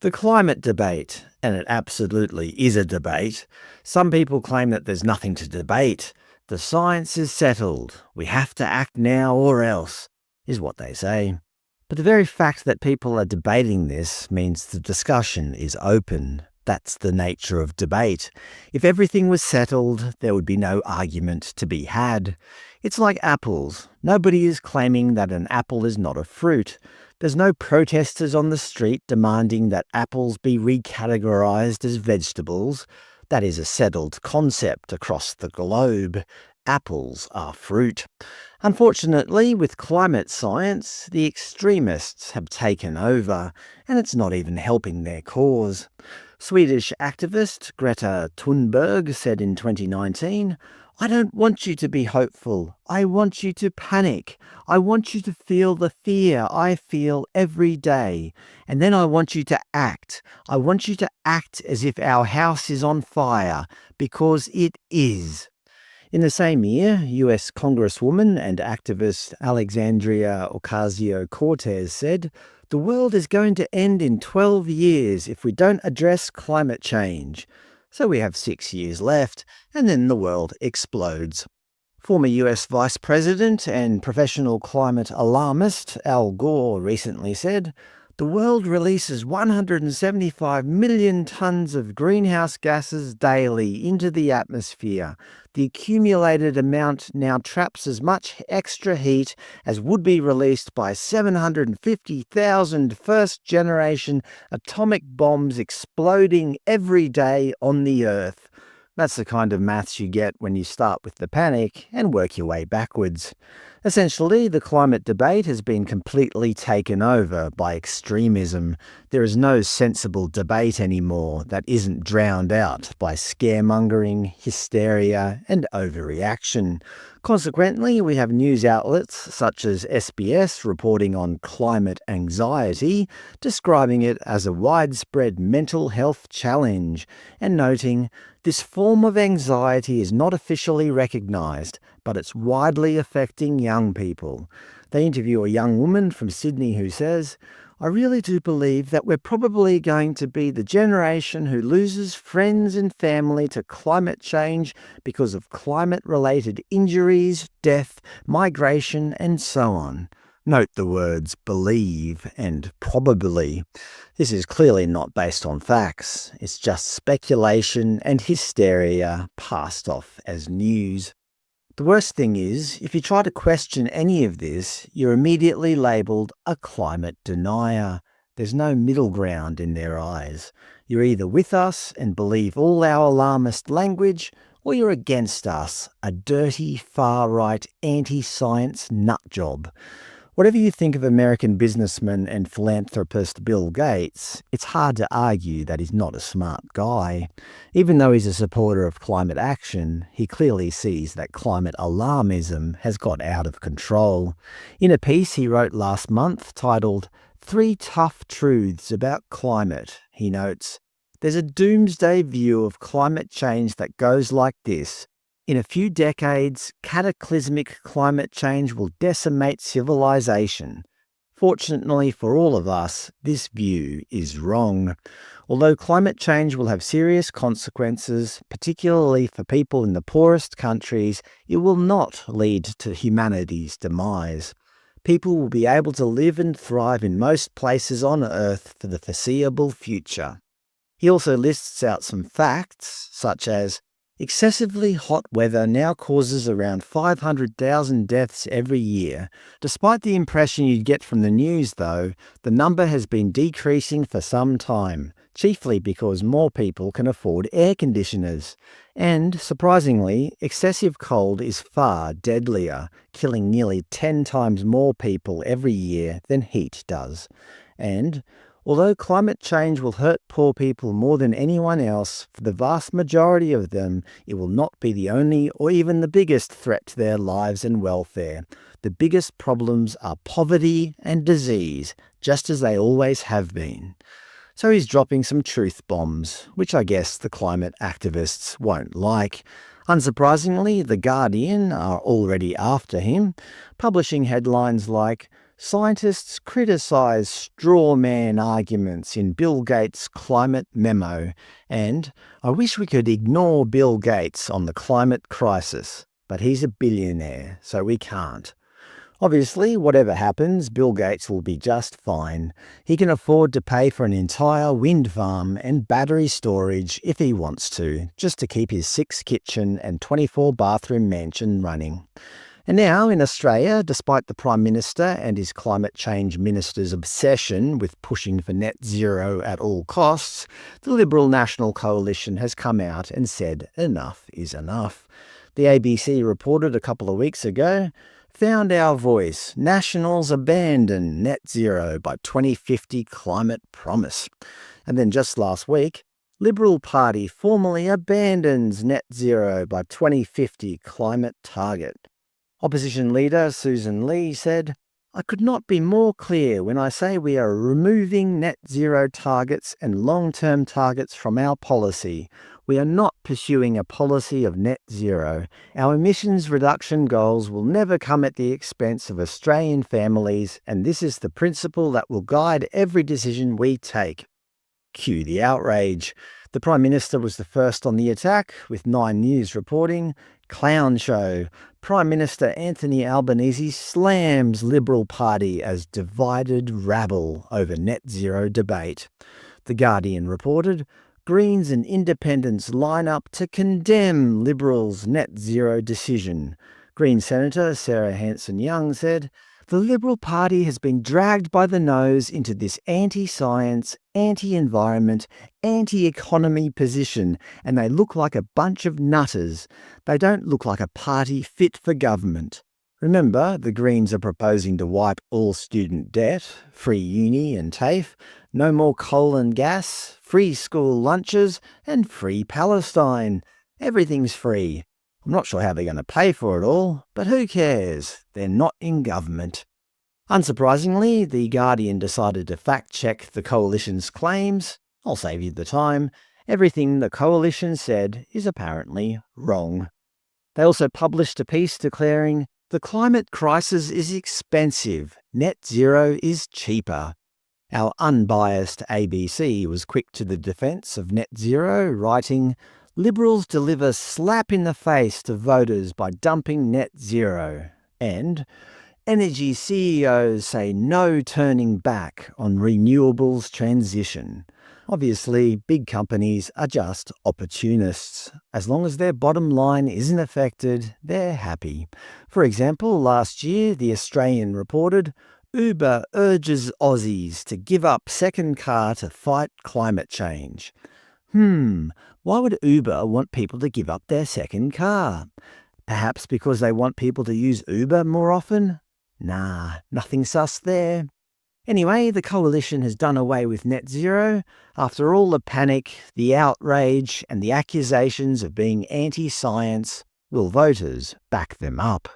The climate debate, and it absolutely is a debate. Some people claim that there's nothing to debate. The science is settled. We have to act now or else, is what they say. But the very fact that people are debating this means the discussion is open. That's the nature of debate. If everything was settled, there would be no argument to be had. It's like apples. Nobody is claiming that an apple is not a fruit. There's no protesters on the street demanding that apples be recategorised as vegetables. That is a settled concept across the globe. Apples are fruit. Unfortunately, with climate science, the extremists have taken over, and it's not even helping their cause. Swedish activist Greta Thunberg said in 2019, "I don't want you to be hopeful. I want you to panic. I want you to feel the fear I feel every day. And then I want you to act. I want you to act as if our house is on fire, because it is." In the same year, US Congresswoman and activist Alexandria Ocasio-Cortez said, "The world is going to end in 12 years if we don't address climate change." So we have 6 years left, and then the world explodes. Former US Vice President and professional climate alarmist Al Gore recently said, "The world releases 175 million tons of greenhouse gases daily into the atmosphere. The accumulated amount now traps as much extra heat as would be released by 750,000 first-generation atomic bombs exploding every day on the Earth." That's the kind of maths you get when you start with the panic and work your way backwards. Essentially, the climate debate has been completely taken over by extremism. There is no sensible debate anymore that isn't drowned out by scaremongering, hysteria, and overreaction. Consequently, we have news outlets such as SBS reporting on climate anxiety, describing it as a widespread mental health challenge, and noting, "This form of anxiety is not officially recognised, but it's widely affecting young people." They interview a young woman from Sydney who says, "I really do believe that we're probably going to be the generation who loses friends and family to climate change because of climate-related injuries, death, migration, and so on." Note the words believe and probably. This is clearly not based on facts. It's just speculation and hysteria passed off as news. The worst thing is, if you try to question any of this, you're immediately labelled a climate denier. There's no middle ground in their eyes. You're either with us and believe all our alarmist language, or you're against us, a dirty, far-right, anti-science nutjob. Whatever you think of American businessman and philanthropist Bill Gates, it's hard to argue that he's not a smart guy. Even though he's a supporter of climate action, he clearly sees that climate alarmism has got out of control. In a piece he wrote last month titled "3 Tough Truths About Climate," he notes, "There's a doomsday view of climate change that goes like this. In a few decades, cataclysmic climate change will decimate civilization. Fortunately for all of us, this view is wrong. Although climate change will have serious consequences, particularly for people in the poorest countries, it will not lead to humanity's demise. People will be able to live and thrive in most places on Earth for the foreseeable future." He also lists out some facts, such as excessively hot weather now causes around 500,000 deaths every year. Despite the impression you'd get from the news, though, the number has been decreasing for some time, chiefly because more people can afford air conditioners. And, surprisingly, excessive cold is far deadlier, killing nearly 10 times more people every year than heat does. And although climate change will hurt poor people more than anyone else, for the vast majority of them, it will not be the only or even the biggest threat to their lives and welfare. The biggest problems are poverty and disease, just as they always have been. So he's dropping some truth bombs, which I guess the climate activists won't like. Unsurprisingly, The Guardian are already after him, publishing headlines like, Scientists criticise straw man arguments in Bill Gates' climate memo, and I wish we could ignore Bill Gates on the climate crisis, but he's a billionaire, so we can't. Obviously, whatever happens, Bill Gates will be just fine. He can afford to pay for an entire wind farm and battery storage if he wants to, just to keep his 6-kitchen and 24-bathroom mansion running. And now, in Australia, despite the Prime Minister and his climate change minister's obsession with pushing for net zero at all costs, the Liberal National Coalition has come out and said enough is enough. The ABC reported a couple of weeks ago, "Found our voice. Nationals abandon net zero by 2050 climate promise." And then just last week, Liberal Party formally abandons net zero by 2050 climate target. Opposition leader Susan Lee said, "I could not be more clear when I say we are removing net zero targets and long-term targets from our policy. We are not pursuing a policy of net zero. Our emissions reduction goals will never come at the expense of Australian families, and this is the principle that will guide every decision we take." Cue the outrage. The Prime Minister was the first on the attack, with 9 News reporting, "Clown show. Prime Minister Anthony Albanese slams Liberal Party as divided rabble over net zero debate." The Guardian reported, "Greens and Independents line up to condemn Liberals' net zero decision." Green Senator Sarah Hanson-Young said, "The Liberal Party has been dragged by the nose into this anti-science, anti-environment, anti-economy position, and they look like a bunch of nutters. They don't look like a party fit for government." Remember, the Greens are proposing to wipe all student debt, free uni and TAFE, no more coal and gas, free school lunches, and free Palestine. Everything's free. I'm not sure how they're going to pay for it all, but who cares? They're not in government. Unsurprisingly, The Guardian decided to fact-check the Coalition's claims. I'll save you the time. Everything the Coalition said is apparently wrong. They also published a piece declaring, "The climate crisis is expensive. Net zero is cheaper." Our unbiased ABC was quick to the defence of net zero, writing, "Liberals deliver slap in the face to voters by dumping net zero." And energy CEOs say no turning back on renewables transition. Obviously, big companies are just opportunists. As long as their bottom line isn't affected, they're happy. For example, last year, The Australian reported, "Uber urges Aussies to give up second car to fight climate change." Why would Uber want people to give up their second car? Perhaps because they want people to use Uber more often? Nah, nothing sus there. Anyway, the Coalition has done away with net zero. After all the panic, the outrage, and the accusations of being anti-science, will voters back them up?